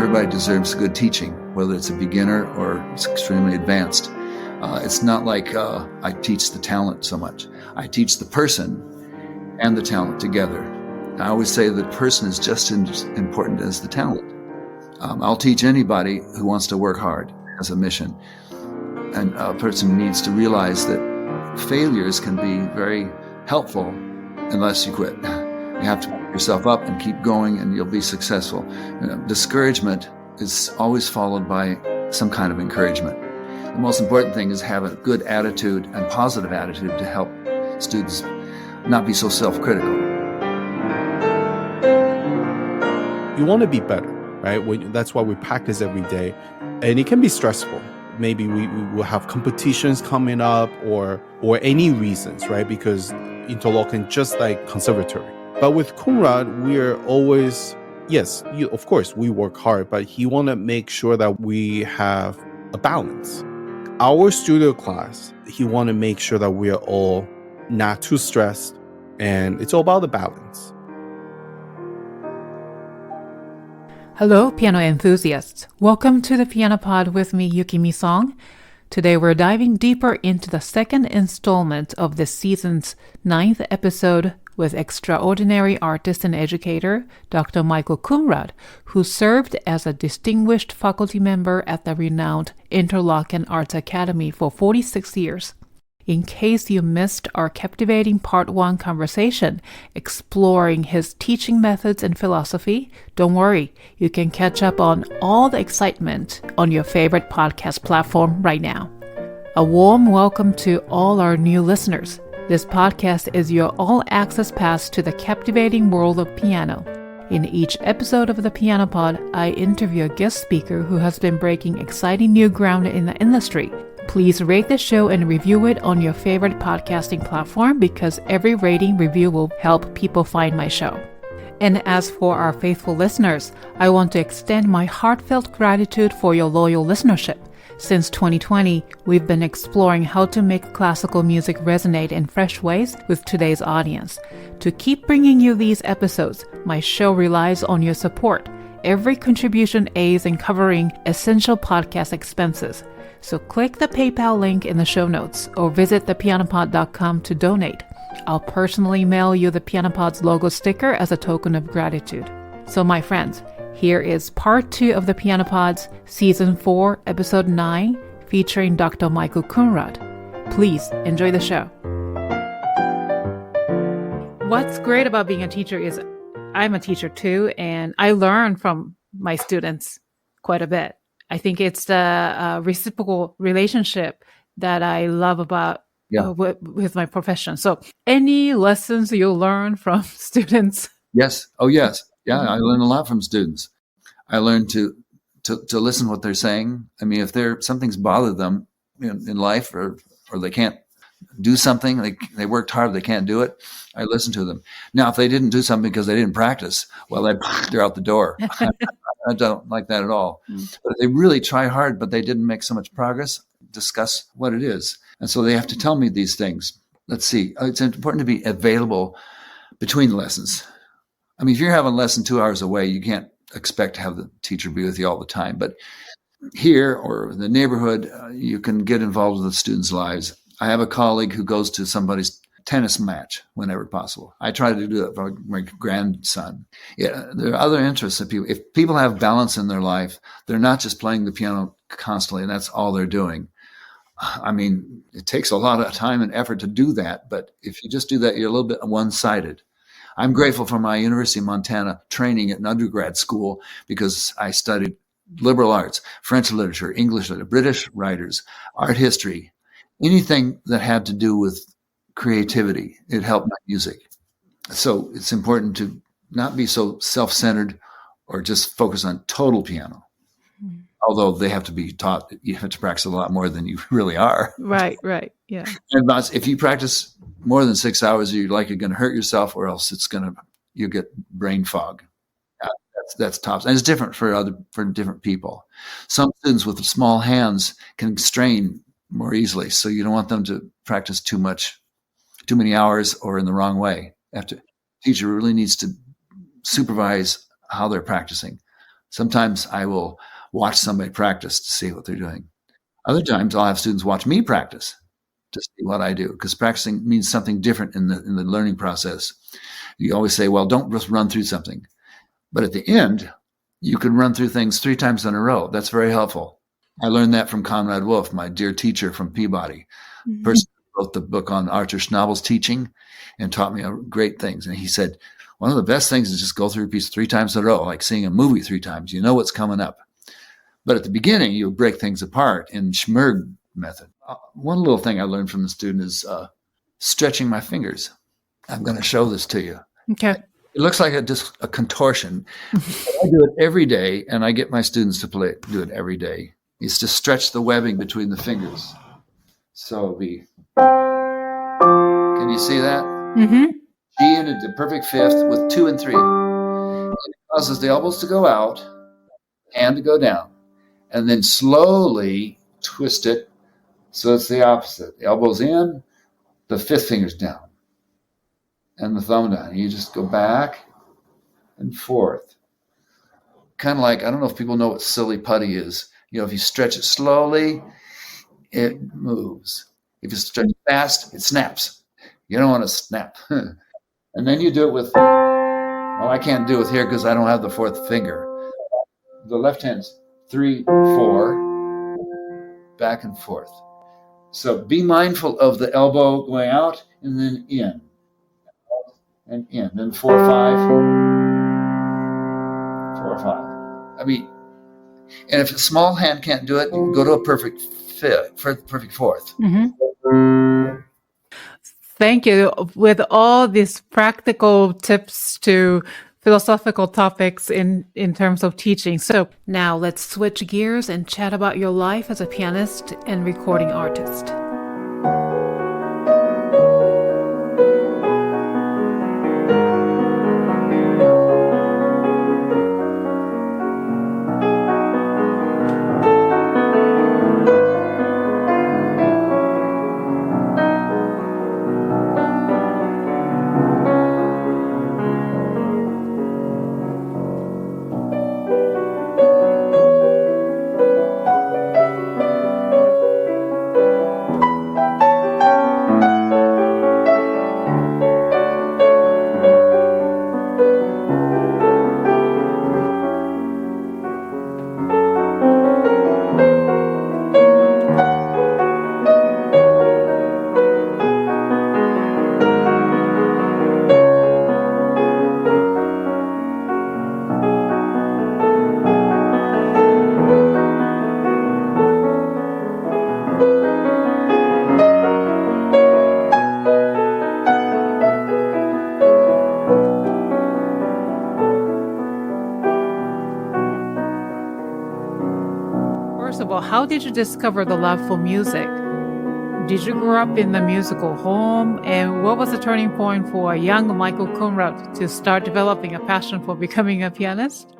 everybody deserves good teaching, whether it's a beginner or it's extremely advanced. It's not like I teach the talent so much. I teach the person and the talent together. I always say that the person is just as important as the talent. I'll teach anybody who wants to work hard as a mission. And a person needs to realize that failures can be very helpful unless you quit. You have to pick yourself up and keep going, and you'll be successful. Discouragement is always followed by some kind of encouragement. The most important thing is have a good attitude and positive attitude to help students not be so self-critical. You want to be better, right? That's why we practice every day. And it can be stressful. Maybe we will have competitions coming up or any reasons, right? Because Interlochen, just like Conservatory. But with Coonrod, we're always, yes, of course, we work hard, but he want to make sure that we have a balance. Our studio class, he want to make sure that we are all not too stressed, and it's all about the balance. Hello, piano enthusiasts. Welcome to the Piano Pod with me, Yukimi Song. Today we're diving deeper into the second installment of this season's 9th episode with extraordinary artist and educator, Dr. Michael Coonrod, who served as a distinguished faculty member at the renowned Interlochen Arts Academy for 46 years. In case you missed our captivating Part 1 conversation exploring his teaching methods and philosophy, don't worry, you can catch up on all the excitement on your favorite podcast platform right now. A warm welcome to all our new listeners. This podcast is your all-access pass to the captivating world of piano. In each episode of the Piano Pod, I interview a guest speaker who has been breaking exciting new ground in the industry. Please rate the show and review it on your favorite podcasting platform because every rating review will help people find my show. And as for our faithful listeners, I want to extend my heartfelt gratitude for your loyal listenership. Since 2020, we've been exploring how to make classical music resonate in fresh ways with today's audience. To keep bringing you these episodes, my show relies on your support. Every contribution aids in covering essential podcast expenses. So click the PayPal link in the show notes or visit thepianopod.com to donate. I'll personally mail you the Pianopod's logo sticker as a token of gratitude. So my friends, here is part 2 of the Pianopod's Season 4, Episode 9, featuring Dr. Michael Coonrod. Please enjoy the show. What's great about being a teacher is I'm a teacher too, and I learn from my students quite a bit. I think it's the reciprocal relationship that I love about with my profession. So any lessons you learn from students? Yes. Oh, yes. Yeah, I learn a lot from students. I learn to listen to what they're saying. I mean, if something's bothered them in life or they can't do something, they worked hard, they can't do it, I listen to them. Now, if they didn't do something because they didn't practice, well, they're out the door. I don't like that at all. But if they really try hard, but they didn't make so much progress, discuss what it is. And so they have to tell me these things. Let's see. It's important to be available between lessons. I mean, if you're having a lesson 2 hours away, you can't expect to have the teacher be with you all the time. But here or in the neighborhood, you can get involved with the students' lives. I have a colleague who goes to somebody's tennis match whenever possible. I try to do that for my grandson. Yeah, there are other interests of people. If people have balance in their life, they're not just playing the piano constantly and that's all they're doing. I mean, it takes a lot of time and effort to do that, but if you just do that, you're a little bit one-sided. I'm grateful for my University of Montana training at an undergrad school because I studied liberal arts, French literature, English literature, British writers, art history, anything that had to do with creativity. It helped my music. So it's important to not be so self-centered or just focus on total piano. Although they have to be taught, you have to practice a lot more than you really are. Right, yeah. And if you practice more than 6 hours, you're likely going to hurt yourself, or else you get brain fog. That's tops, and it's different for different people. Some students with small hands can strain more easily, so you don't want them to practice too many hours, or in the wrong way. The teacher really needs to supervise how they're practicing. Sometimes I will watch somebody practice to see what they're doing. Other times I'll have students watch me practice to see what I do, because practicing means something different in the learning process. You always say, well, don't just run through something. But at the end, you can run through things 3 times in a row. That's very helpful. I learned that from Konrad Wolff, my dear teacher from Peabody. Mm-hmm. Person who wrote the book on Arthur Schnabel's teaching and taught me great things. And he said, one of the best things is just go through a piece 3 times in a row, like seeing a movie 3 times. You know what's coming up. But at the beginning, you break things apart in Schmerg method. One little thing I learned from the student is stretching my fingers. I'm going to show this to you. Okay. It looks like a contortion. I do it every day, and I get my students to do it every day. It's to stretch the webbing between the fingers. So can you see that? Mm-hmm. G into the perfect fifth with 2 and 3. It causes the elbows to go out and to go down. And then slowly twist it so it's the opposite. The elbow's in, the 5th finger's down, and the thumb down. You just go back and forth. Kind of like, I don't know if people know what silly putty is. You know, if you stretch it slowly, it moves. If you stretch it fast, it snaps. You don't want to snap. And then you do it with, well, I can't do it here because I don't have the 4th finger. The left hand's 3, 4, back and forth. So be mindful of the elbow going out and then in, and in. Then 4, 5, 4, 5. I mean, and if a small hand can't do it, go to a perfect fifth, perfect 4th. Mm-hmm. Thank you. With all these practical tips to philosophical topics in terms of teaching. So now let's switch gears and chat about your life as a pianist and recording artist. First of all, how did you discover the love for music? Did you grow up in the musical home? And what was the turning point for a young Michael Coonrod to start developing a passion for becoming a pianist?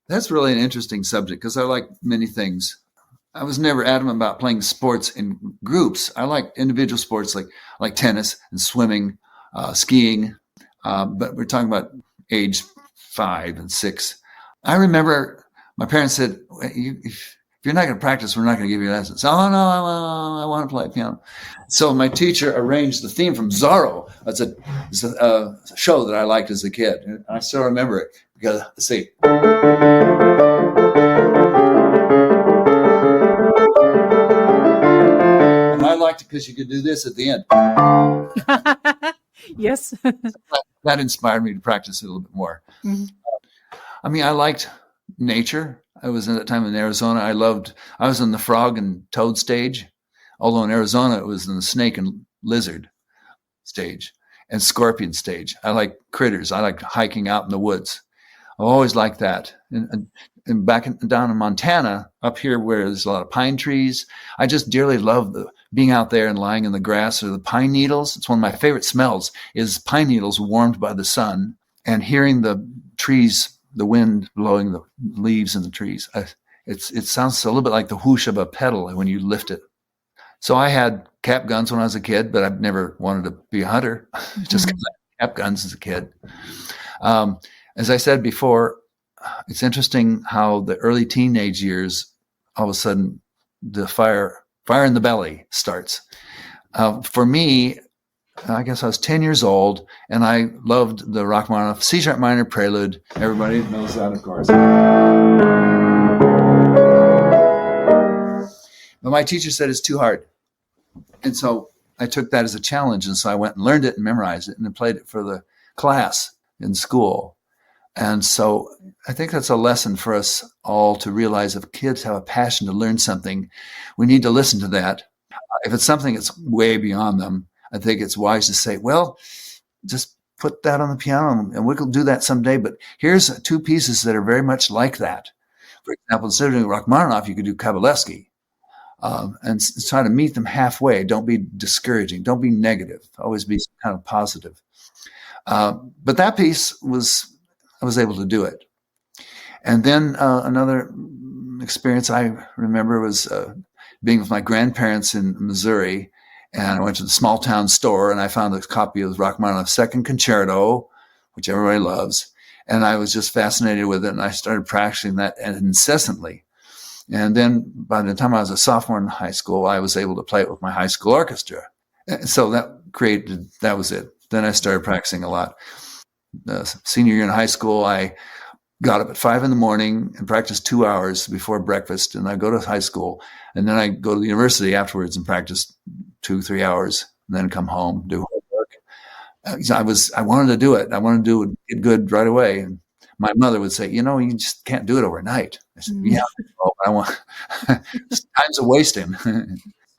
That's really an interesting subject because I like many things. I was never adamant about playing sports in groups. I like individual sports like tennis and swimming, skiing. But we're talking about age 5 and 6. I remember my parents said, if you're not going to practice, we're not going to give you lessons. Oh, no, I want to play piano. So my teacher arranged the theme from Zorro. It's a show that I liked as a kid. And I still remember it because, let's see. And I liked it because you could do this at the end. Yes. That inspired me to practice it a little bit more. Mm-hmm. I mean, I liked nature. I was at that time in Arizona. I was in the frog and toad stage, although in Arizona it was in the snake and lizard stage and scorpion stage. I like critters. I like hiking out in the woods. I've always liked that. And down in Montana, up here where there's a lot of pine trees, I just dearly love being out there and lying in the grass or the pine needles. It's one of my favorite smells is pine needles warmed by the sun and hearing the trees, the wind blowing the leaves in the trees. It sounds a little bit like the whoosh of a pedal when you lift it. So I had cap guns when I was a kid, but I've never wanted to be a hunter just because I had cap guns as a kid. As I said before, it's interesting how the early teenage years, all of a sudden, the fire in the belly starts. For me, I guess I was 10 years old, and I loved the Rachmaninoff C-sharp minor prelude. Everybody knows that, of course. But my teacher said it's too hard. And so I took that as a challenge. And so I went and learned it and memorized it and then played it for the class in school. And so I think that's a lesson for us all to realize if kids have a passion to learn something, we need to listen to that. If it's something that's way beyond them, I think it's wise to say, well, just put that on the piano and we'll do that someday. But here's two pieces that are very much like that. For example, instead of doing Rachmaninoff, you could do Kabalevsky. And try to meet them halfway. Don't be discouraging. Don't be negative. Always be kind of positive. But that piece I was able to do it. And then another experience I remember was being with my grandparents in Missouri. And I went to the small town store and I found a copy of Rachmaninoff's Second Concerto, which everybody loves. And I was just fascinated with it. And I started practicing that incessantly. And then by the time I was a sophomore in high school, I was able to play it with my high school orchestra. And so that was it. Then I started practicing a lot. The senior year in high school, I got up at 5 a.m. and practiced 2 hours before breakfast. And I go to high school, and then I go to the university afterwards and practice 2-3 hours, and then come home, do homework. I wanted to do it. I wanted to get good right away. And my mother would say, you just can't do it overnight. I said, yeah, I want time's a wasting.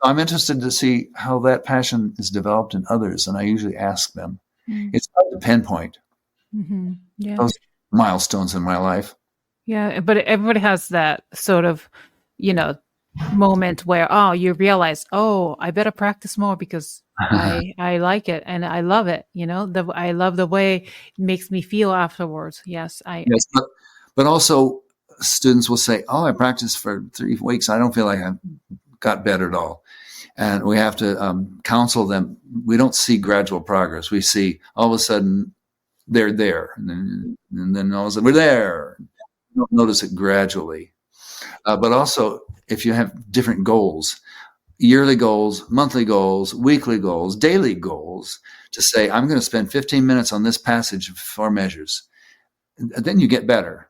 I'm interested to see how that passion is developed in others, and I usually ask them. It's hard to pinpoint those milestones in my life. Yeah, but everybody has that sort of, moment where, you realize, I better practice more because I like it and I love it. I love the way it makes me feel afterwards. Yes, Yes, but also students will say, I practiced for 3 weeks. I don't feel like I got better at all. And we have to counsel them. We don't see gradual progress. We see all of a sudden they're there. And then all of a sudden we're there. You don't notice it gradually. But also, if you have different goals, yearly goals, monthly goals, weekly goals, daily goals, to say, I'm going to spend 15 minutes on this passage of 4 measures, then you get better.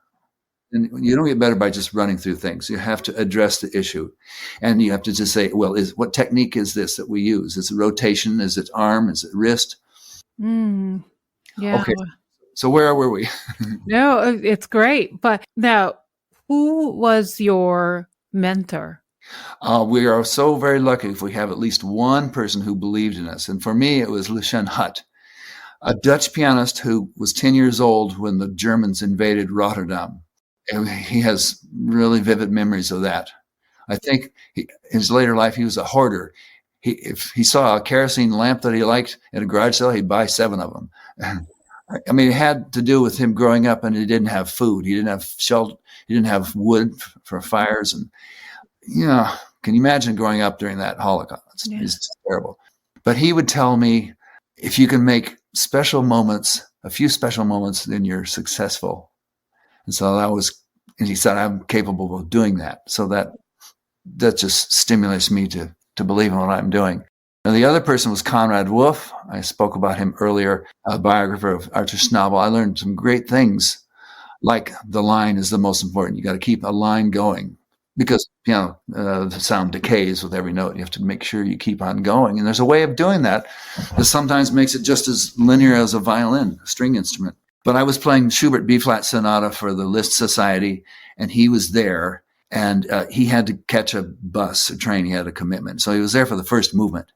And you don't get better by just running through things. You have to address the issue. And you have to just say, well, what technique is this that we use? Is it rotation? Is it arm? Is it wrist? Yeah. Okay. So where were we? No, it's great. But now, who was your mentor? We are so very lucky if we have at least one person who believed in us. And for me, it was Lucien, a Dutch pianist who was 10 years old when the Germans invaded Rotterdam. And he has really vivid memories of that. I think in his later life, he was a hoarder. If he saw a kerosene lamp that he liked in a garage sale, he'd buy 7 of them. I mean, it had to do with him growing up, and he didn't have food. He didn't have shelter. He didn't have wood for fires. And, can you imagine growing up during that Holocaust? Yeah. It's terrible. But he would tell me, if you can make a few special moments, then you're successful. And so and he said, I'm capable of doing that. So that just stimulates me to believe in what I'm doing. And the other person was Konrad Wolff. I spoke about him earlier, a biographer of Arthur Schnabel. I learned some great things, like the line is the most important. You got to keep a line going because, the sound decays with every note. You have to make sure you keep on going. And there's a way of doing that sometimes makes it just as linear as a violin, a string instrument. But I was playing Schubert B-flat Sonata for the Liszt Society, and he was there, and he had to catch a train. He had a commitment. So he was there for the first movement.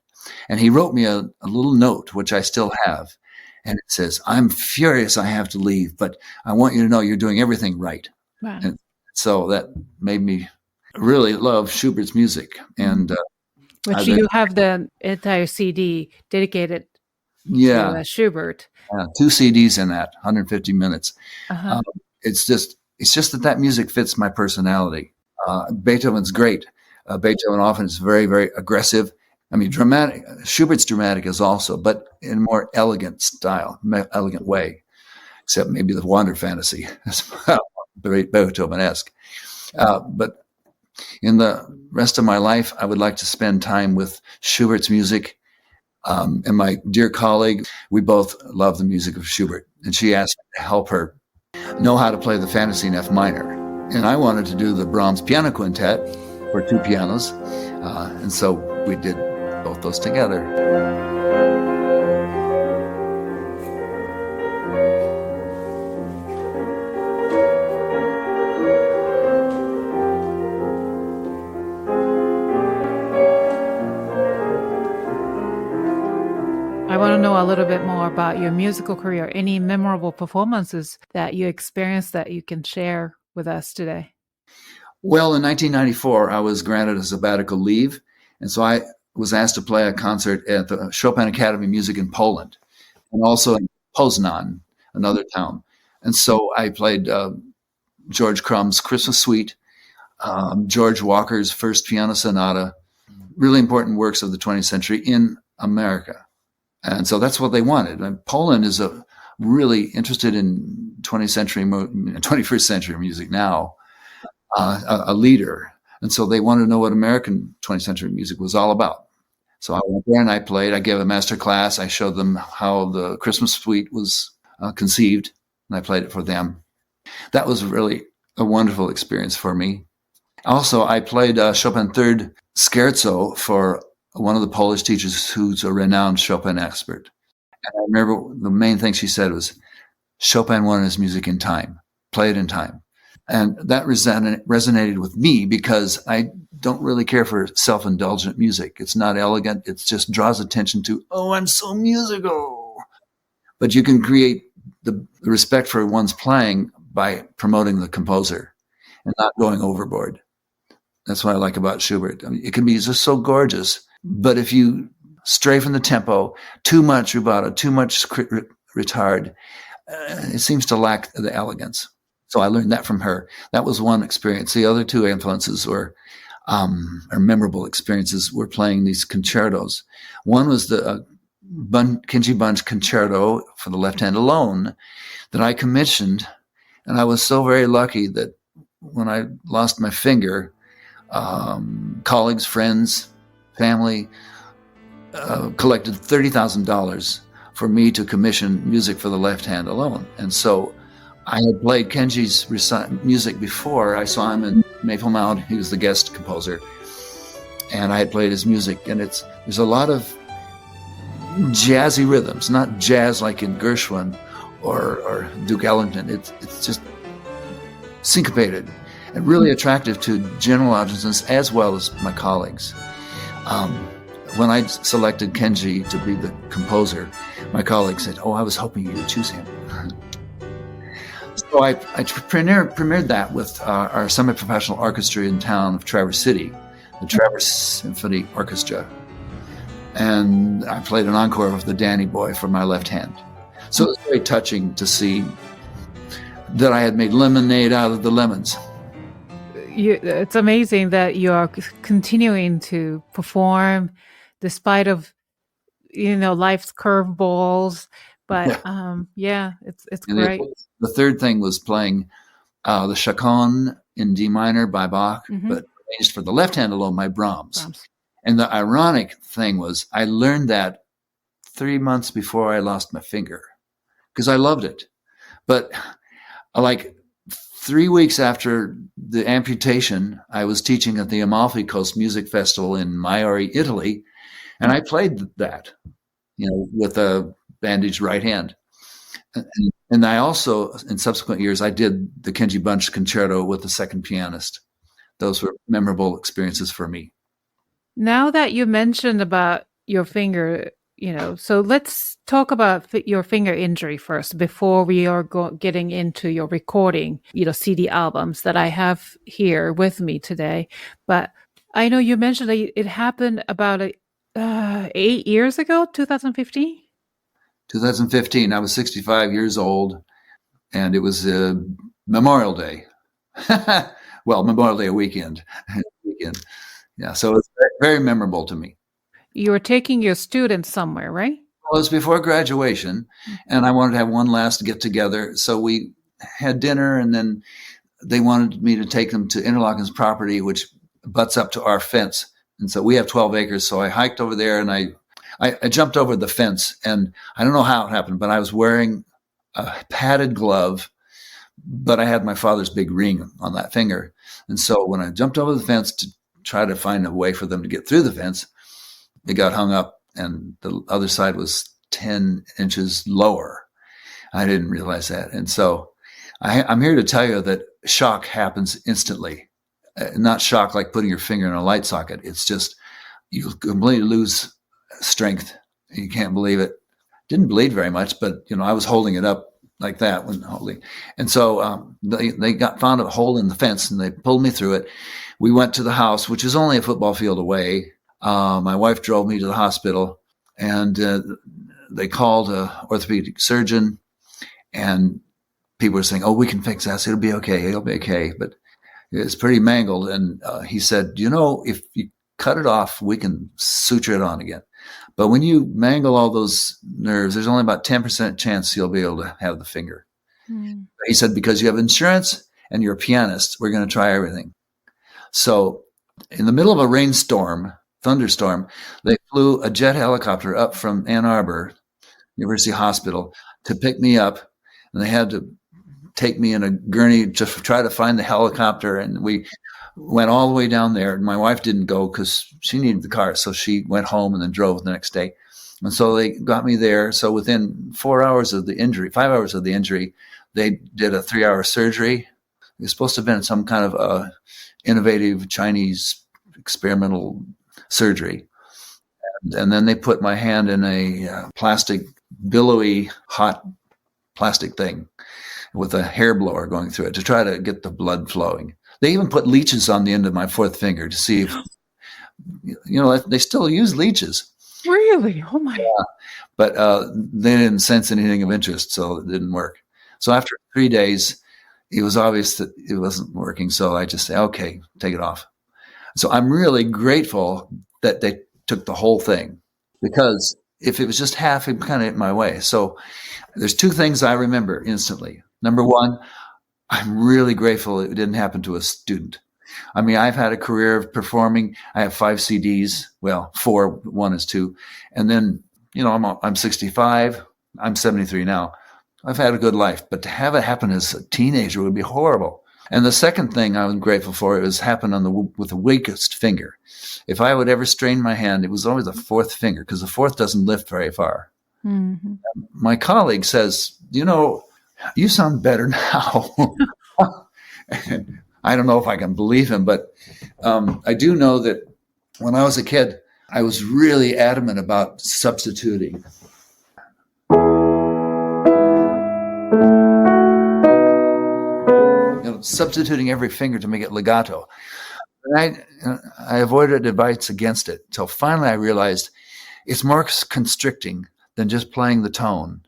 And he wrote me a little note, which I still have. And it says, I'm furious I have to leave, but I want you to know you're doing everything right. Wow. And so that made me really love Schubert's music. And Which you have the entire CD dedicated to Schubert. 2 CDs in that, 150 minutes. It's just that music fits my personality. Beethoven's great. Beethoven often is very, very aggressive. I mean, dramatic. Schubert's dramatic is also, but in a more elegant style, elegant way, except maybe the Wander Fantasy as well. Beethoven-esque. But in the rest of my life, I would like to spend time with Schubert's music. And my dear colleague, we both love the music of Schubert. And she asked me to help her know how to play the Fantasy in F minor. And I wanted to do the Brahms Piano Quintet for 2 pianos. And so we did both those together. I want to know a little bit more about your musical career. Any memorable performances that you experienced that you can share with us today? Well, in 1994, I was granted a sabbatical leave, and so I was asked to play a concert at the Chopin Academy of Music in Poland, and also in Poznan, another town. And so I played George Crumb's Christmas Suite, George Walker's First Piano Sonata, really important works of the 20th century in America. And so that's what they wanted. And Poland is really interested in 21st century music now, a leader. And so they wanted to know what American 20th century music was all about. So I went there and I played. I gave a master class. I showed them how the Christmas Suite was conceived, and I played it for them. That was really a wonderful experience for me. Also, I played Chopin Third Scherzo for one of the Polish teachers who's a renowned Chopin expert. And I remember the main thing she said was, Chopin wanted his music in time, play it in time. And that resonated with me because I don't really care for self-indulgent music. It's not elegant. It just draws attention to, oh, I'm so musical. But you can create the respect for one's playing by promoting the composer and not going overboard. That's what I like about Schubert. I mean, it can be just so gorgeous. But if you stray from the tempo, too much rubato, too much retard, it seems to lack the elegance. So I learned that from her. That was one experience. The other two influences or memorable experiences were playing these concertos. One was the Kenji Bunch concerto for the left hand alone that I commissioned. And I was so very lucky that when I lost my finger, colleagues, friends, family collected $30,000 for me to commission music for the left hand alone. And so I had played Kenji's music before. I saw him in Maple Mound. He was the guest composer. And I had played his music. And there's a lot of jazzy rhythms, not jazz like in Gershwin or Duke Ellington. It's just syncopated and really attractive to general audiences as well as my colleagues. When I selected Kenji to be the composer, my colleagues said, "Oh, I was hoping you would choose him." So I premiered that with our semi-professional orchestra in town of Traverse City, the Traverse Symphony Orchestra. And I played an encore of the Danny Boy for my left hand. So it was very touching to see that I had made lemonade out of the lemons. It's amazing that you are continuing to perform despite of, life's curveballs. But it's great. The third thing was playing the Chaconne in D minor by Bach, but arranged for the left hand alone by Brahms. And the ironic thing was I learned that 3 months before I lost my finger because I loved it. But like 3 weeks after the amputation, I was teaching at the Amalfi Coast Music Festival in Maiori, Italy, and I played that, with a bandaged right hand. And I also, in subsequent years, I did the Kenji Bunch concerto with the second pianist. Those were memorable experiences for me. Now that you mentioned about your finger, so let's talk about your finger injury first before we are getting into your recording, CD albums that I have here with me today. But I know you mentioned that it happened about 8 years ago, 2015? 2015, I was 65 years old, and it was Memorial Day. Well, Memorial Day weekend. Yeah, so it's very memorable to me. You were taking your students somewhere, right? Well, it was before graduation, and I wanted to have one last get-together. So we had dinner, and then they wanted me to take them to Interlochen's property, which butts up to our fence. And so we have 12 acres. So I hiked over there and I jumped over the fence, and I don't know how it happened, but I was wearing a padded glove, but I had my father's big ring on that finger. And so when I jumped over the fence to try to find a way for them to get through the fence, it got hung up and the other side was 10 inches lower. I didn't realize that. And so I'm here to tell you that shock happens instantly. Not shock like putting your finger in a light socket. It's just you completely lose strength. You can't believe it. Didn't bleed very much, but I was holding it up like that when holding. And so they found a hole in the fence and they pulled me through it. We went to the house, which is only a football field away. My wife drove me to the hospital, and they called an orthopedic surgeon, and people were saying, "Oh, we can fix that. It'll be okay. It'll be okay." But it's pretty mangled. And he said, if you cut it off, we can suture it on again. But when you mangle all those nerves, there's only about 10% chance you'll be able to have the finger. Mm. He said, because you have insurance and you're a pianist, we're going to try everything. So in the middle of a thunderstorm, they flew a jet helicopter up from Ann Arbor University Hospital to pick me up. And they had to take me in a gurney to try to find the helicopter. And we went all the way down there. And my wife didn't go because she needed the car. So she went home and then drove the next day. And so they got me there. So within 5 hours of the injury, they did a 3-hour surgery. It was supposed to have been some kind of innovative Chinese experimental surgery. And then they put my hand in a plastic, billowy, hot plastic thing with a hair blower going through it to try to get the blood flowing. They even put leeches on the end of my fourth finger to see if, they still use leeches. Really? Oh my. Yeah. But they didn't sense anything of interest, so it didn't work. So after 3 days, it was obvious that it wasn't working. So I just said, okay, take it off. So I'm really grateful that they took the whole thing, because if it was just half, it kind of hit my way. So there's 2 things I remember instantly. Number one, I'm really grateful it didn't happen to a student. I mean, I've had a career of performing. I have 5 CDs. Well, 4, 1 is 2. And then, I'm 65. I'm 73 now. I've had a good life, but to have it happen as a teenager would be horrible. And the second thing I was grateful for, it was happened with the weakest finger. If I would ever strain my hand, it was always the 4th finger, because the 4th doesn't lift very far. Mm-hmm. My colleague says, you sound better now. I don't know if I can believe him, but I do know that when I was a kid, I was really adamant about substituting. Substituting every finger to make it legato. And I avoided advice against it until finally I realized it's more constricting than just playing the tone.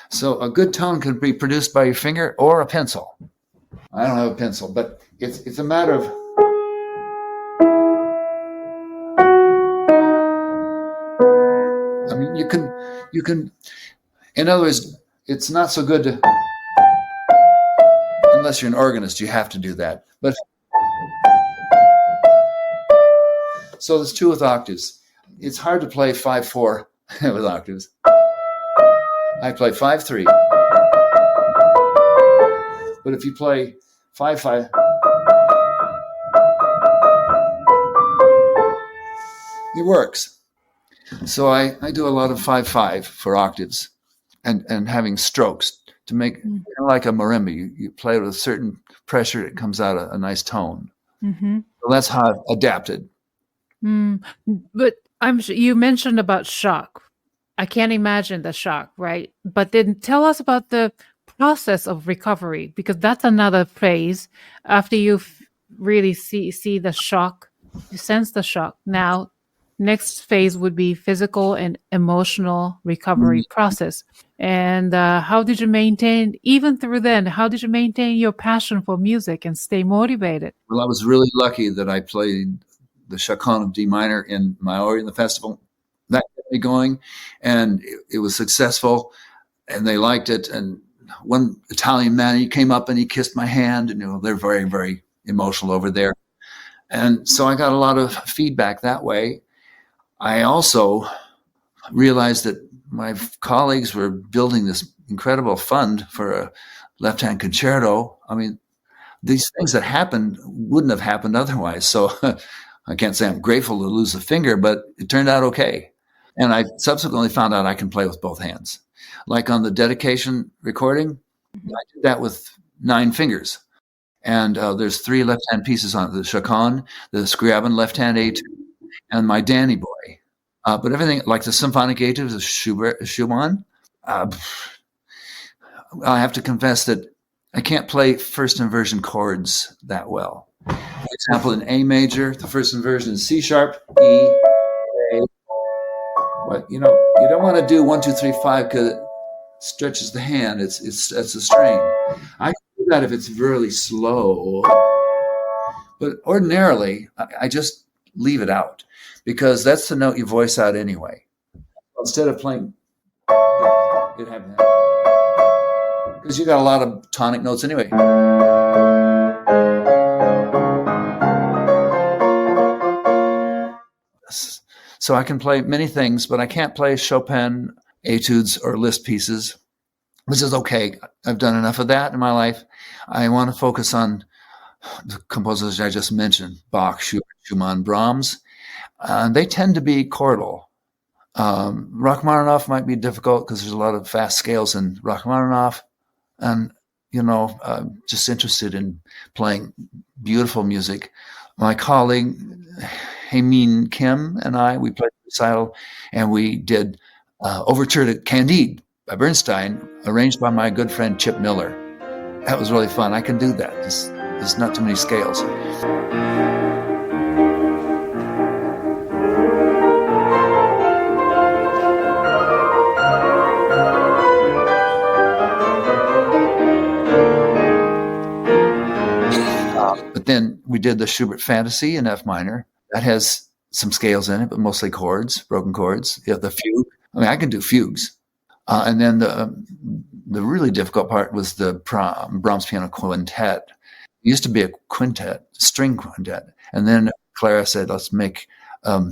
So a good tone can be produced by your finger or a pencil. I don't have a pencil, but it's a matter of you can in other words, it's not so good to, unless you're an organist, you have to do that. But so there's 2 with octaves. It's hard to play 5/4 with octaves. I play 5/3. But if you play 5/5, it works. So I do a lot of 5/5 for octaves and having strokes to make like a marimba. You play with a certain pressure, it comes out a nice tone. Mm-hmm. So that's how I've adapted. But I'm sure you mentioned about shock. I can't imagine the shock, right? But then tell us about the process of recovery, because that's another phase. After you really see the shock, you sense the shock. Now, next phase would be physical and emotional recovery process. And how did you maintain, even through then, how did you maintain your passion for music and stay motivated? Well, I was really lucky that I played the Chaconne of D minor in Maori in the festival. That kept me going, and it was successful, and they liked it. And one Italian man, he came up and he kissed my hand, and they're very, very emotional over there. And so I got a lot of feedback that way. I also realized that my colleagues were building this incredible fund for a left-hand concerto. I mean, these things that happened wouldn't have happened otherwise. So I can't say I'm grateful to lose a finger, but it turned out okay. And I subsequently found out I can play with both hands. Like on the dedication recording, I did that with 9 fingers. And there's 3 left-hand pieces on it, the chaconne, the Scriabin left-hand etude, and my Danny Boy. But everything, like the symphonic etude, the Schumann, I have to confess that I can't play first inversion chords that well. For example, in A major, the first inversion is C sharp, E, A. But you don't want to do 1, 2, 3, 5 because it stretches the hand. It's a strain. I can do that if it's really slow, but ordinarily I just leave it out because that's the note you voice out anyway. Instead of playing, it happens because you got a lot of tonic notes anyway. So I can play many things, but I can't play Chopin etudes or Liszt pieces, which is okay. I've done enough of that in my life. I want to focus on the composers I just mentioned, Bach, Schubert, Schumann, Brahms. They tend to be chordal. Rachmaninoff might be difficult because there's a lot of fast scales in Rachmaninoff. And, just interested in playing beautiful music. My colleague, Hae-min Kim, and we played a recital, and we did Overture to Candide by Bernstein, arranged by my good friend Chip Miller. That was really fun. I can do that. There's not too many scales. But then we did the Schubert Fantasy in F minor. That has some scales in it, but mostly chords, broken chords. The fugue. I mean, I can do fugues. And then the really difficult part was the Brahms Piano Quintet. It used to be a quintet, string quintet. And then Clara said, let's make a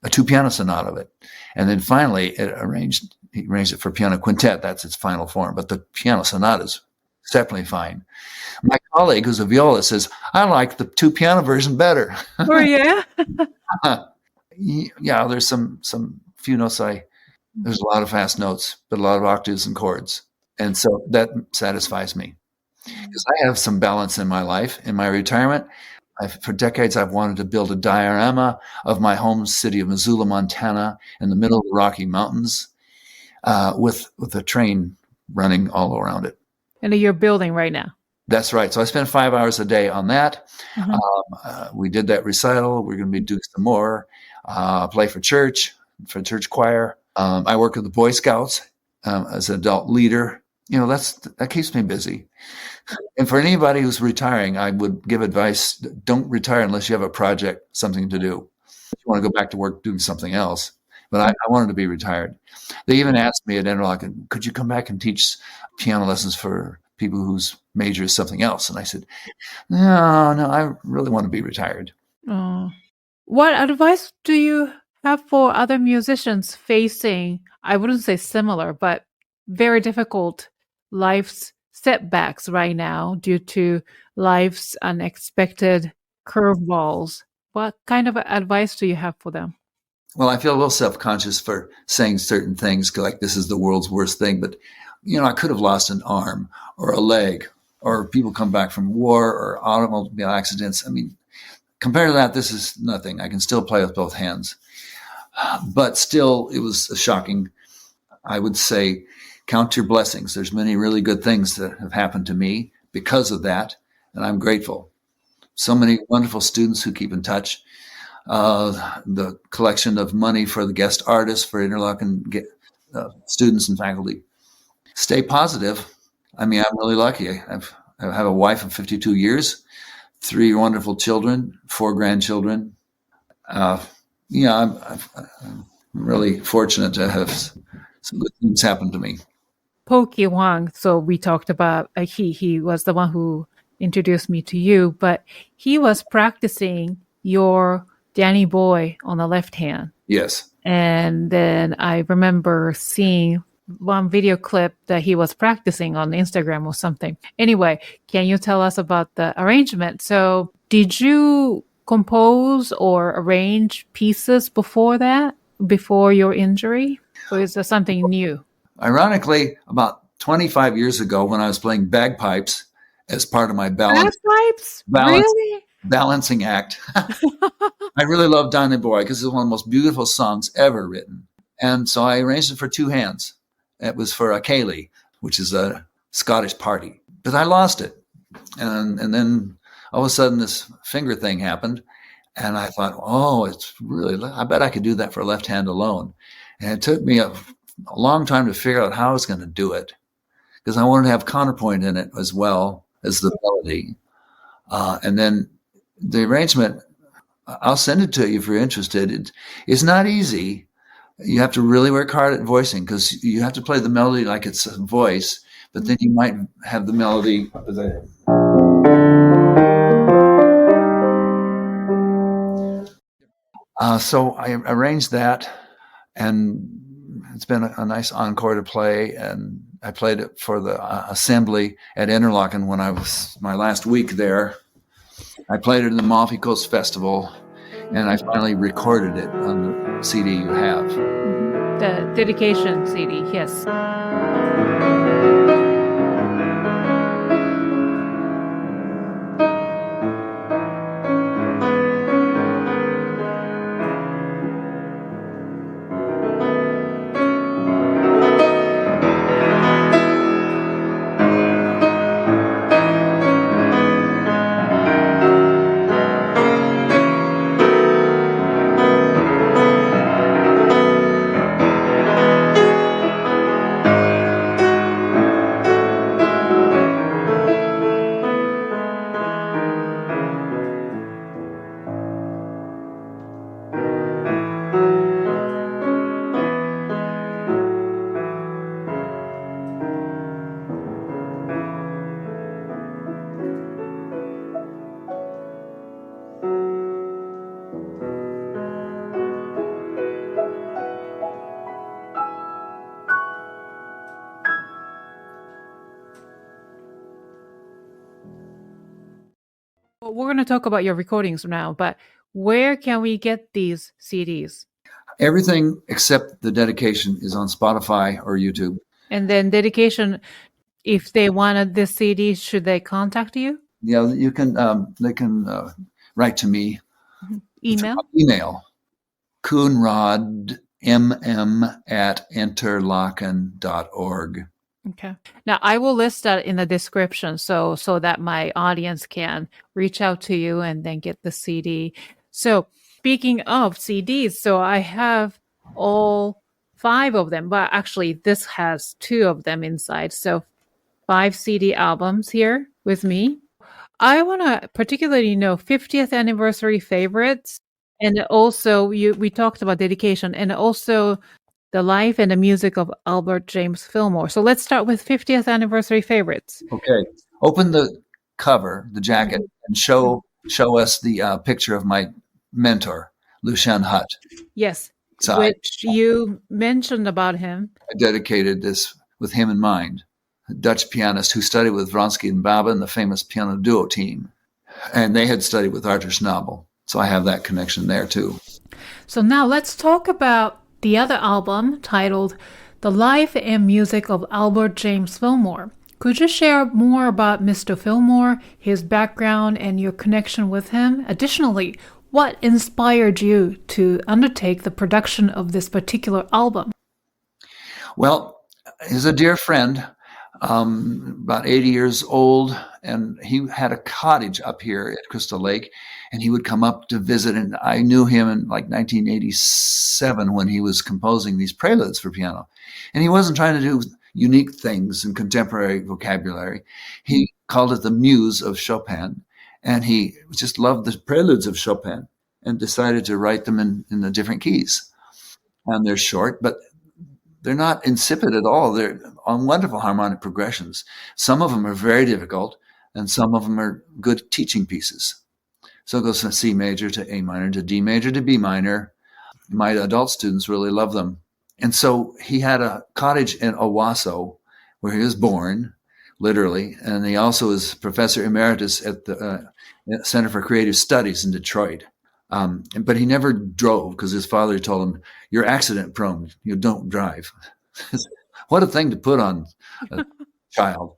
2-piano sonata of it. And then finally, he arranged it for piano quintet. That's its final form. But the piano sonata is exceptionally fine. My colleague, who's a violist, says, I like the 2-piano version better. Oh, yeah? Yeah, there's some few notes there's a lot of fast notes, but a lot of octaves and chords. And so that satisfies me. Because I have some balance in my life. In my retirement, for decades, I've wanted to build a diorama of my home city of Missoula, Montana, in the middle of the Rocky Mountains, with a train running all around it. And you're building right now? That's right. So I spent 5 hours a day on that. Mm-hmm. We did that recital. We're going to be doing some more. Play for church choir. I work with the Boy Scouts as an adult leader. That keeps me busy. And for anybody who's retiring, I would give advice: don't retire unless you have a project, something to do. If you want to go back to work doing something else. But I wanted to be retired. They even asked me at Interlochen, could you come back and teach piano lessons for people whose major is something else? And I said, no, I really want to be retired. Oh. What advice do you have for other musicians facing, I wouldn't say similar, but very difficult life's setbacks right now due to life's unexpected curveballs? What kind of advice do you have for them? Well, I feel a little self-conscious for saying certain things, like this is the world's worst thing. But, I could have lost an arm or a leg, or people come back from war or automobile accidents. I mean, compared to that, this is nothing. I can still play with both hands. But still, it was a shocking, I would say, count your blessings. There's many really good things that have happened to me because of that, and I'm grateful. So many wonderful students who keep in touch. The collection of money for the guest artists, for Interlochen students and faculty. Stay positive. I mean, I'm really lucky. I have a wife of 52 years, 3 wonderful children, 4 grandchildren. I'm really fortunate to have some good things happen to me. Pokey Wang. So we talked about he was the one who introduced me to you, but he was practicing your Danny Boy on the left hand. Yes. And then I remember seeing one video clip that he was practicing on Instagram or something. Anyway, can you tell us about the arrangement? So did you compose or arrange pieces before your injury? Or is there something new? Ironically, about 25 years ago, when I was playing bagpipes as part of my Bagpipes? Really? balancing act, I really love Danny Boy because it's one of the most beautiful songs ever written. And so I arranged it for two hands. It was for a ceilidh, which is a Scottish party. But I lost it. And then all of a sudden this finger thing happened. And I thought, I bet I could do that for left hand alone. And it took me a long time to figure out how I was going to do it, because I wanted to have counterpoint in it as well as the melody. And then the arrangement, I'll send it to you if you're interested. It's not easy. You have to really work hard at voicing, because you have to play the melody like it's a voice, but then you might have the melody. So I arranged that, and it's been a nice encore to play. And I played it for the assembly at Interlochen when I was my last week there. I played it in the Malfi Coast Festival, and I finally recorded it on the CD you have. The dedication CD, yes. We're going to talk about your recordings now, but where can we get these CDs? Everything except the dedication is on Spotify or YouTube. And then dedication, if they wanted this CD, should they contact you? Yeah, you can. They can write to me. Email. Coonrod, mm@interlochen.org. Okay. Now I will list that in the description so that my audience can reach out to you and then get the CD. So speaking of CDs, so I have all 5 of them, but actually this has 2 of them inside. So 5 CD albums here with me. I want to particularly know 50th anniversary favorites, and also we talked about dedication, and also the life and the music of Albert James Fillmore. So let's start with 50th anniversary favorites. Okay. Open the cover, the jacket, and show us the picture of my mentor, Lucien Hutt. Yes, which you mentioned about him. I dedicated this with him in mind, a Dutch pianist who studied with Vronsky and Baba in the famous piano duo team. And they had studied with Arthur Schnabel. So I have that connection there too. So now let's talk about the other album titled The Life and Music of Albert James Fillmore. Could you share more about Mr. Fillmore, his background, and your connection with him? Additionally, what inspired you to undertake the production of this particular album? Well, he's a dear friend, about 80 years old, and he had a cottage up here at Crystal Lake, and he would come up to visit. And I knew him in like 1987 when he was composing these preludes for piano. And he wasn't trying to do unique things in contemporary vocabulary. He called it the muse of Chopin. And he just loved the preludes of Chopin and decided to write them in the different keys. And they're short, but they're not insipid at all. They're on wonderful harmonic progressions. Some of them are very difficult, and some of them are good teaching pieces. So it goes from C major to A minor to D major to B minor. My adult students really love them. And so he had a cottage in Owasso where he was born, literally, and he also is professor emeritus at the Center for Creative Studies in Detroit. But he never drove because his father told him, "You're accident prone. You don't drive." What a thing to put on a child.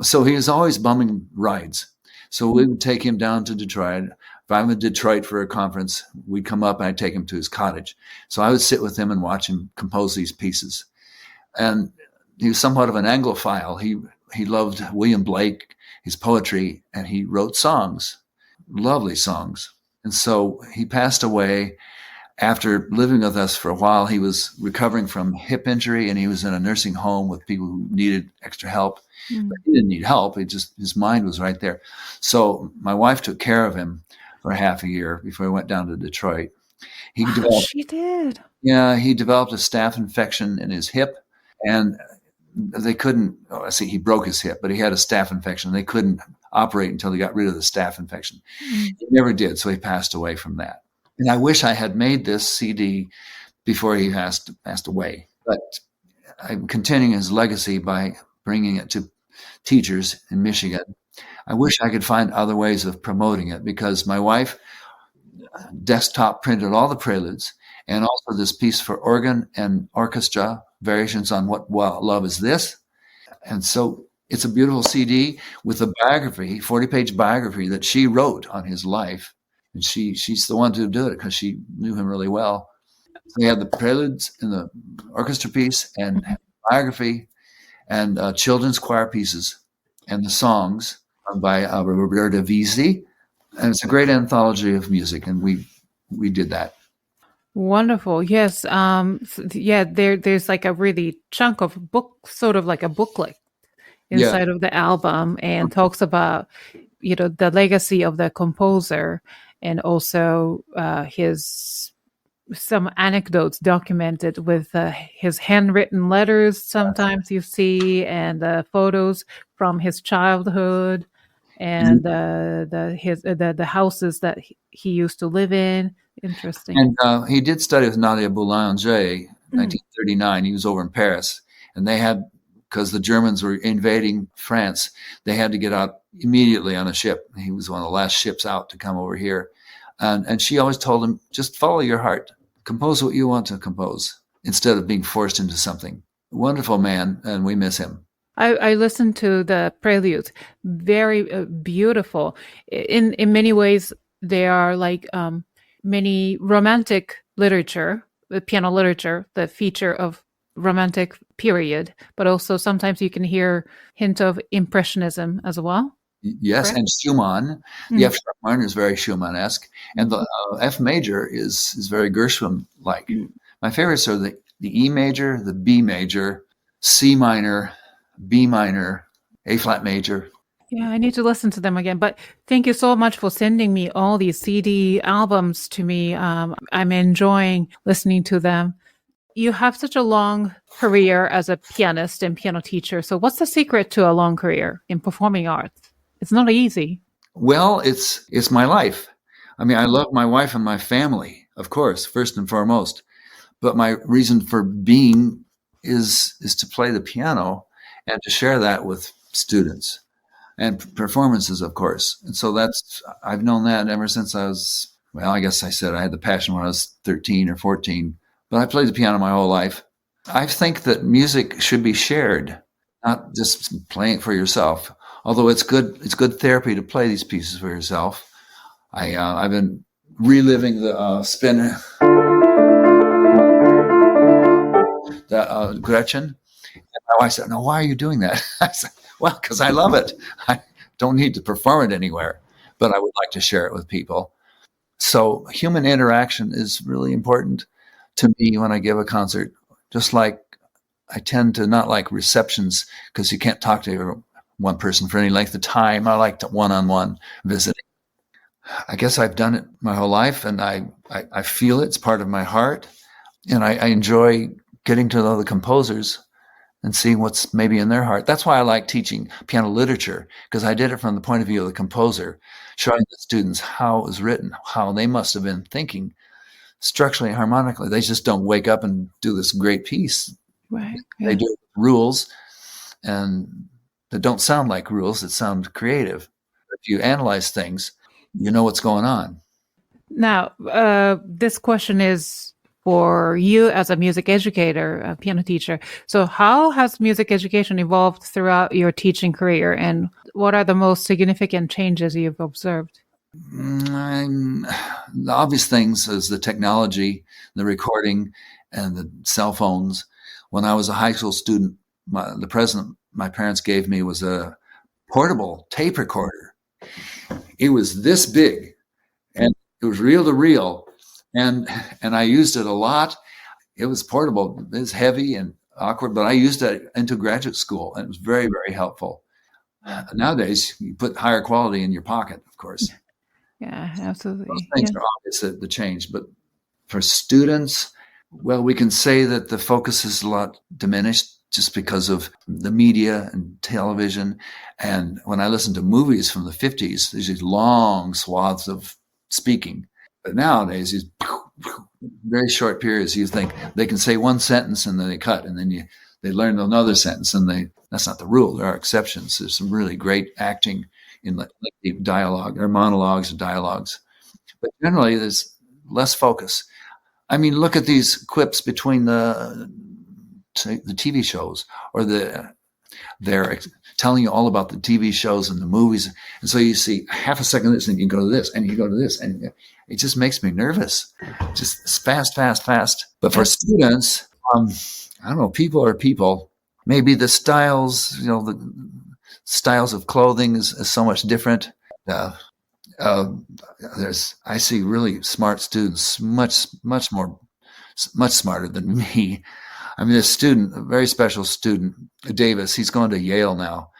So he was always bumming rides. So we would take him down to Detroit. If I'm in Detroit for a conference, we'd come up and I'd take him to his cottage. So I would sit with him and watch him compose these pieces. And he was somewhat of an Anglophile. He loved William Blake, his poetry, and he wrote songs, lovely songs. And so he passed away after living with us for a while. He was recovering from hip injury, and he was in a nursing home with people who needed extra help. But he didn't need help. His mind was right there. So my wife took care of him for half a year before he went down to Detroit. She did. Yeah, he developed a staph infection in his hip, and they couldn't, he broke his hip, but he had a staph infection. They couldn't operate until they got rid of the staph infection. He never did, so he passed away from that. And I wish I had made this CD before he passed away. But I'm continuing his legacy by bringing it to teachers in Michigan. I wish I could find other ways of promoting it, because my wife desktop printed all the preludes and also this piece for organ and orchestra, variations on What Love Is This. And so it's a beautiful CD with a biography, 40-page biography that she wrote on his life. And she's the one to do it because she knew him really well. So we have the preludes and the orchestra piece and biography and children's choir pieces and the songs by Roberta Visi. And it's a great anthology of music, and we did that. Wonderful. Yes. There's like a really chunk of book, sort of like a booklet inside of the album, and talks about, the legacy of the composer, and also some anecdotes documented with his handwritten letters sometimes you see, and photos from his childhood, and the houses that he used to live in. Interesting. And he did study with Nadia Boulanger in 1939. He was over in Paris, and they had, because the Germans were invading France, they had to get out immediately on a ship. He was one of the last ships out to come over here. And she always told him, just follow your heart. Compose what you want to compose instead of being forced into something. Wonderful man, and we miss him. I listened to the preludes. Very beautiful. In many ways, they are like many romantic literature, piano literature, the feature of romantic period, but also sometimes you can hear hint of impressionism as well. Yes, correct? And Schumann. The F sharp minor is very Schumann-esque, and the F major is very Gershwin-like. My favorites are the E major, the B major, C minor, B minor, A flat major. Yeah, I need to listen to them again. But thank you so much for sending me all these CD albums to me. I'm enjoying listening to them. You have such a long career as a pianist and piano teacher. So what's the secret to a long career in performing arts? It's not easy. Well, it's my life. I mean, I love my wife and my family, of course, first and foremost. But my reason for being is to play the piano and to share that with students and performances, of course. And so I've known that ever since I guess I said I had the passion when I was 13 or 14. But I played the piano my whole life. I think that music should be shared, not just playing it for yourself. Although it's good therapy to play these pieces for yourself. I've been reliving the spin, Gretchen. And my wife said, "No, why are you doing that?" I said, "Well, because I love it. I don't need to perform it anywhere, but I would like to share it with people." So human interaction is really important to me when I give a concert. Just like I tend to not like receptions because you can't talk to one person for any length of time. I like one-on-one visiting. I guess I've done it my whole life, and I feel it's part of my heart, and I enjoy getting to know the composers and seeing what's maybe in their heart. That's why I like teaching piano literature, because I did it from the point of view of the composer, showing the students how it was written, how they must have been thinking structurally, harmonically. They just don't wake up and do this great piece. Right. They do rules, and that don't sound like rules, that sound creative. If you analyze things, you know what's going on. Now, this question is for you as a music educator, a piano teacher. So how has music education evolved throughout your teaching career, and what are the most significant changes you've observed? The obvious things is the technology, the recording, and the cell phones. When I was a high school student, the present my parents gave me was a portable tape recorder. It was this big, and it was reel to reel, and I used it a lot. It was portable. It was heavy and awkward, but I used it into graduate school, and it was very, very helpful. Nowadays, you put higher quality in your pocket, of course. Yeah, absolutely. Those things are obvious, the change. But for students, well, we can say that the focus is a lot diminished just because of the media and television. And when I listen to movies from the 50s, there's these long swaths of speaking. But nowadays, these very short periods, you think they can say one sentence and then they cut, and then they learn another sentence, and that's not the rule. There are exceptions. There's some really great acting in lengthy dialogue, or monologues and dialogues. But generally, there's less focus. I mean, look at these quips between the TV shows, or they're telling you all about the TV shows and the movies. And so you see half a second of this, and you go to this, and you go to this, and it just makes me nervous. Just fast. But for students, I don't know, people are people. Maybe the styles, the styles of clothing is so much different. I see really smart students, much smarter than me. I mean, a very special student, Davis, he's going to Yale now,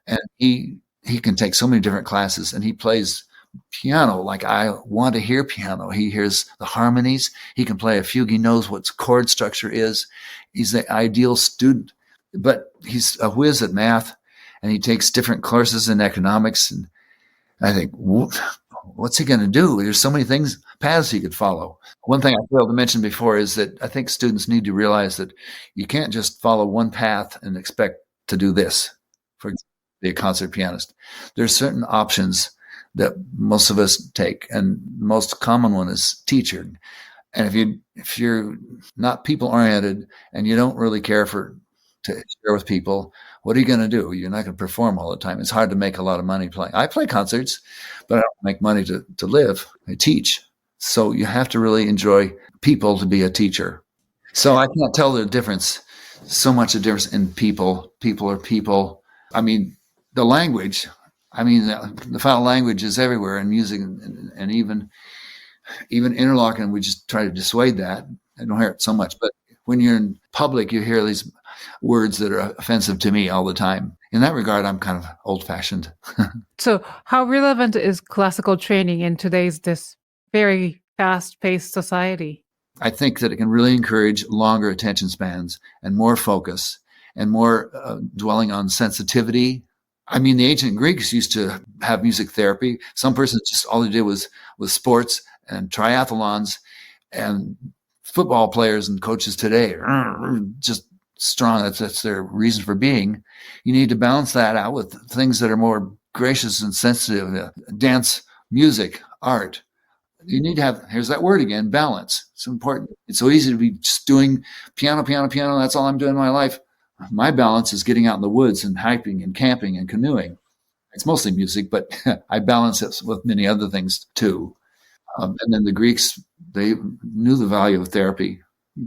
and he can take so many different classes, and he plays piano like I want to hear piano. He hears the harmonies. He can play a fugue. He knows what chord structure is. He's the ideal student, but he's a whiz at math, and he takes different courses in economics. And I think, what's he going to do? There's so many paths he could follow. One thing I failed to mention before is that I think students need to realize that you can't just follow one path and expect to do this. For example, be a concert pianist. There's certain options that most of us take, and the most common one is teacher. And if you're not people oriented and you don't really care to share with people, what are you going to do? You're not going to perform all the time. It's hard to make a lot of money playing. I play concerts, but I don't make money to live. I teach. So you have to really enjoy people to be a teacher. So I can't tell the difference, so much a difference in people. People are people. I mean, the language, the foul language is everywhere in music, and even Interlochen, we just try to dissuade that. I don't hear it so much, but when you're in public, you hear these words that are offensive to me all the time. In that regard, I'm kind of old-fashioned. So how relevant is classical training in this very fast-paced society? I think that it can really encourage longer attention spans and more focus and more dwelling on sensitivity. I mean, the ancient Greeks used to have music therapy. Some persons just all they did was sports and triathlons, and football players and coaches today are just strong. That's their reason for being. You need to balance that out with things that are more gracious and sensitive. Dance, music, art. You need to have, here's that word again, balance. It's important. It's so easy to be just doing piano. That's all I'm doing in my life. My balance is getting out in the woods and hiking and camping and canoeing. It's mostly music, but I balance it with many other things too. And then the Greeks, they knew the value of therapy.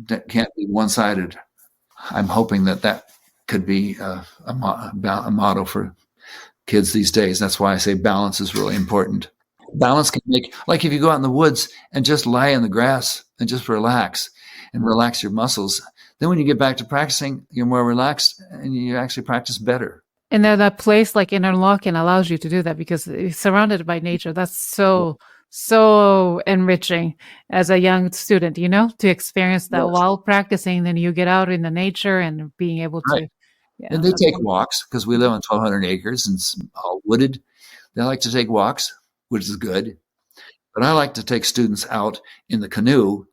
That can't be one-sided. I'm hoping that could be a motto for kids these days. That's why I say balance is really important. Balance can make, like if you go out in the woods and just lie in the grass and just relax your muscles, then when you get back to practicing, you're more relaxed and you actually practice better. And then that place like Interlochen allows you to do that because it's surrounded by nature. That's so so enriching as a young student, to experience that Yes. while practicing. Then you get out in the nature and being able Right. to, yeah. And they That's take wonderful. walks because we live on 1,200 acres and it's all wooded. They like to take walks, which is good. But I like to take students out in the canoe,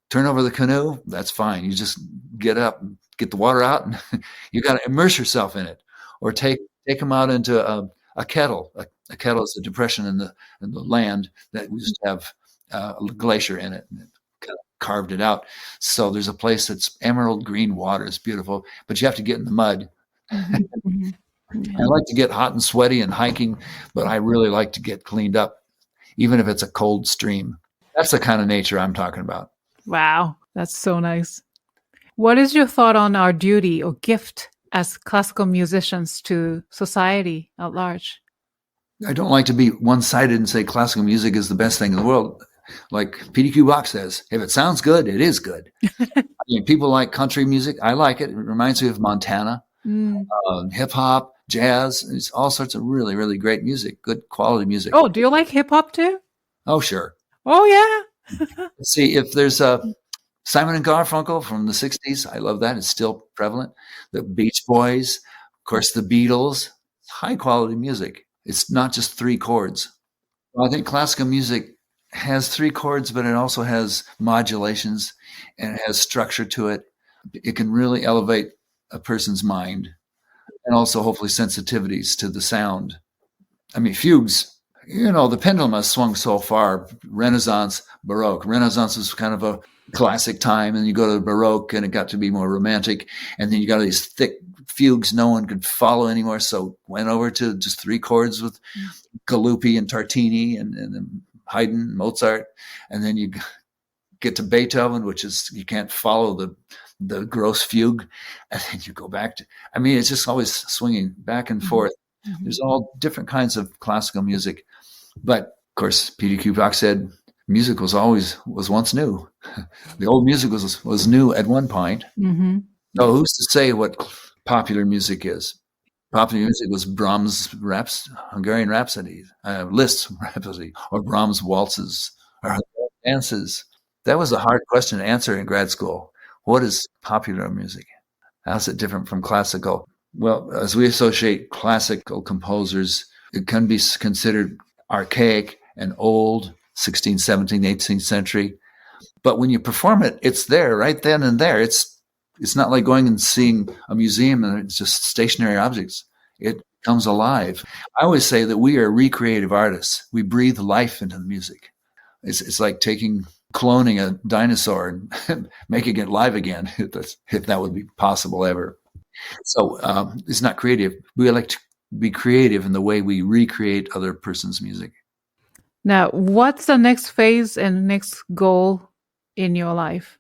turn over the canoe. That's fine. You just get up, get the water out, and you got to immerse yourself in it. Or take them out into a kettle. A kettle is a depression in the land that we just have a glacier in it. And it kind of carved it out. So there's a place that's emerald green water. It's beautiful, but you have to get in the mud. Mhm, mhm. Yeah. I like to get hot and sweaty and hiking, but I really like to get cleaned up, even if it's a cold stream. That's the kind of nature I'm talking about. Wow, that's so nice. What is your thought on our duty or gift as classical musicians to society at large? I don't like to be one-sided and say classical music is the best thing in the world. Like PDQ Bach says, if it sounds good, it is good. I mean, people like country music. I like it. It reminds me of Montana. Hip hop, jazz, it's all sorts of really, really great music, good quality music. Oh, do you like hip hop too? Oh, sure. Oh, yeah. Let's see, if there's Simon and Garfunkel from the 60s, I love that. It's still prevalent. The Beach Boys, of course, the Beatles, high quality music. It's not just three chords. Well, I think classical music has three chords, but it also has modulations and it has structure to it. It can really elevate a person's mind and also hopefully sensitivities to the sound. I mean, fugues, the pendulum has swung so far, Renaissance, Baroque. Renaissance was kind of a classic time, and you go to the Baroque and it got to be more romantic. And then you got these thick fugues no one could follow anymore. So went over to just three chords with Galuppi and Tartini and Haydn, Mozart. And then you get to Beethoven, which is, you can't follow the gross fugue, and then you go back to, it's just always swinging back and forth. Mm-hmm. There's all different kinds of classical music, but of course PDQ Bach said music was once new. The old music was new at one point. Mm-hmm. So who's to say what popular music is? Popular music was Brahms' Hungarian Rhapsody, Liszt's Rhapsody, or Brahms' waltzes or dances. That was a hard question to answer in grad school. What is popular music? How's it different from classical? Well, as we associate classical composers, it can be considered archaic and old, 16th, 17th, 18th century. But when you perform it, it's there right then and there. It's not like going and seeing a museum and it's just stationary objects. It comes alive. I always say that we are recreative artists. We breathe life into the music. It's like cloning a dinosaur and making it live again, if that would be possible ever. So it's not creative. We like to be creative in the way we recreate other person's music. Now, what's the next phase and next goal in your life?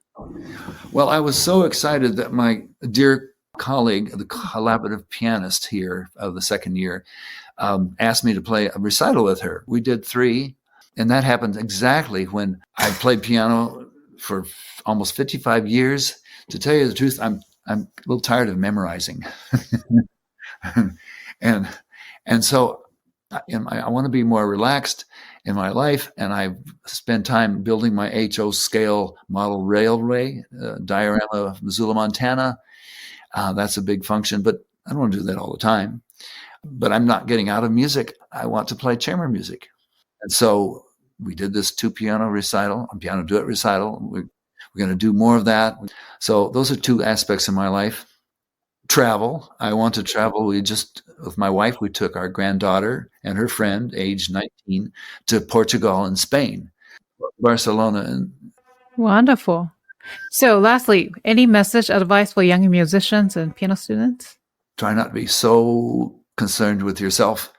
Well, I was so excited that my dear colleague, the collaborative pianist here of the second year, asked me to play a recital with her. We did 3. And that happened exactly when I played piano for almost 55 years. To tell you the truth, I'm a little tired of memorizing. and so I want to be more relaxed in my life. And I spend time building my HO scale model railway diorama of Missoula, Montana. That's a big function, but I don't want to do that all the time. But I'm not getting out of music. I want to play chamber music. And so we did this 2-piano recital, a piano duet recital. We're going to do more of that. So those are 2 aspects of my life. Travel. I want to travel. With my wife, we took our granddaughter and her friend, age 19, to Portugal and Spain, Barcelona. Wonderful. So lastly, any message, advice for young musicians and piano students? Try not to be so concerned with yourself,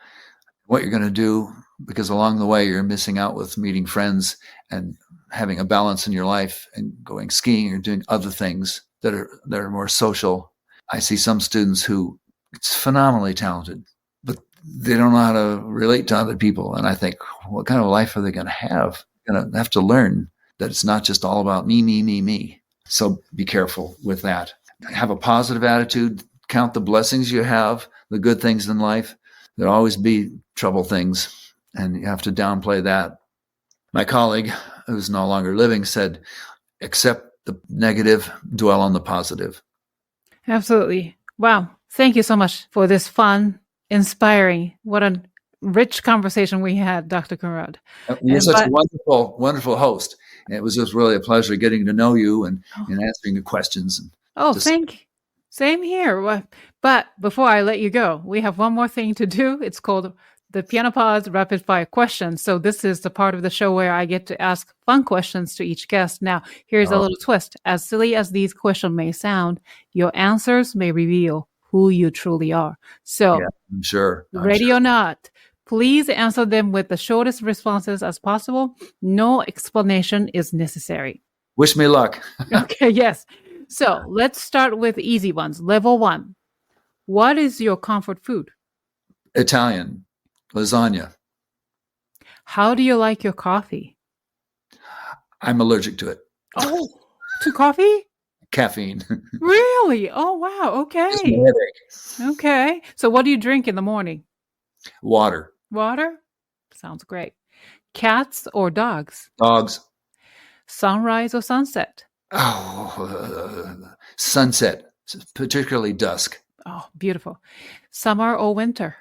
what you're going to do, because along the way you're missing out with meeting friends and having a balance in your life and going skiing or doing other things that are more social. I see some students who it's phenomenally talented, but they don't know how to relate to other people. And I think, what kind of life are they going to have? They're going to have to learn that it's not just all about me, me, me, me. So be careful with that. Have a positive attitude. Count the blessings you have, the good things in life. There'll always be trouble things, and you have to downplay that. My colleague, who's no longer living, said, accept the negative, dwell on the positive. Absolutely. Wow. Thank you so much for this fun, inspiring, what a rich conversation we had, Dr. Konrad. You're such a wonderful, wonderful host. And it was just really a pleasure getting to know you and answering the questions. Same here. But before I let you go, we have one more thing to do. It's called the Piano Pod's Rapid Fire Questions. So this is the part of the show where I get to ask fun questions to each guest. Now, here's a little twist. As silly as these questions may sound, your answers may reveal who you truly are. So, I'm sure. Or not, please answer them with the shortest responses as possible. No explanation is necessary. Wish me luck. Okay, yes. So let's start with easy ones. Level 1. What is your comfort food? Italian. Lasagna. How do you like your coffee? I'm allergic to it. Oh, to coffee? Caffeine. Really? Oh, wow. Okay. It's my headache. Okay. So what do you drink in the morning? Water. Water? Sounds great. Cats or dogs? Dogs. Sunrise or sunset? Sunset, particularly dusk. Oh, beautiful. Summer or winter?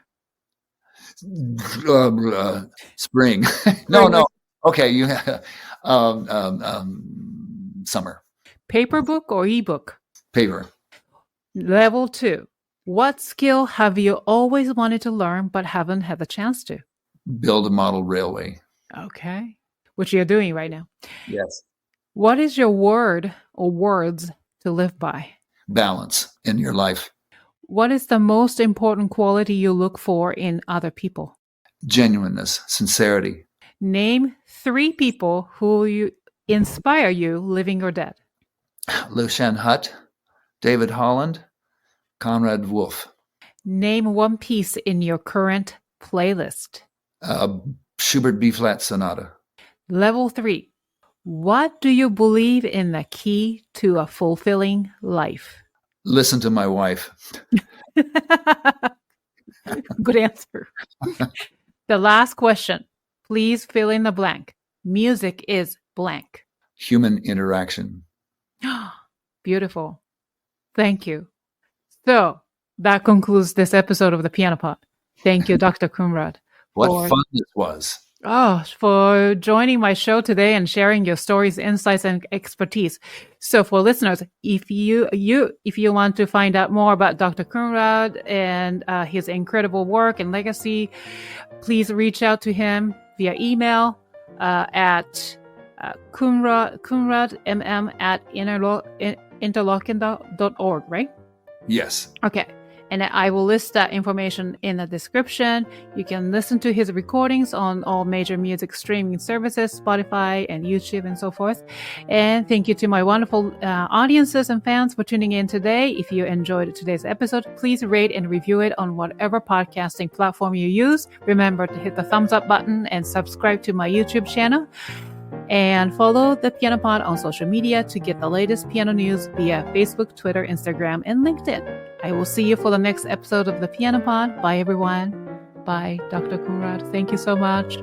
Spring. No. Okay, summer. Paper book or ebook? Paper. Level 2. What skill have you always wanted to learn but haven't had the chance to? Build a model railway. Okay. Which you're doing right now. Yes. What is your word or words to live by? Balance in your life. What is the most important quality you look for in other people? Genuineness, sincerity. Name 3 people who inspire you, living or dead. Lucien Hutt, David Holland, Konrad Wolff. Name 1 piece in your current playlist. Schubert B-flat Sonata. Level 3. What do you believe in the key to a fulfilling life? Listen to my wife. Good answer. The last question. Please fill in the blank. Music is blank. Human interaction. Beautiful. Thank you. So that concludes this episode of the Piano Pod. Thank you, Dr. Coonrod. What fun this was. For joining my show today and sharing your stories, insights, and expertise. So for listeners, if you want to find out more about Dr. Konrad and his incredible work and legacy, please reach out to him via email at Conrad@interlochen.org, right? Yes. Okay. And I will list that information in the description. You can listen to his recordings on all major music streaming services, Spotify and YouTube and so forth. And thank you to my wonderful audiences and fans for tuning in today. If you enjoyed today's episode, please rate and review it on whatever podcasting platform you use. Remember to hit the thumbs up button and subscribe to my YouTube channel. And follow the Piano Pod on social media to get the latest piano news via Facebook, Twitter, Instagram, and LinkedIn. I will see you for the next episode of the Piano Pod. Bye, everyone. Bye, Dr. Konrad. Thank you so much.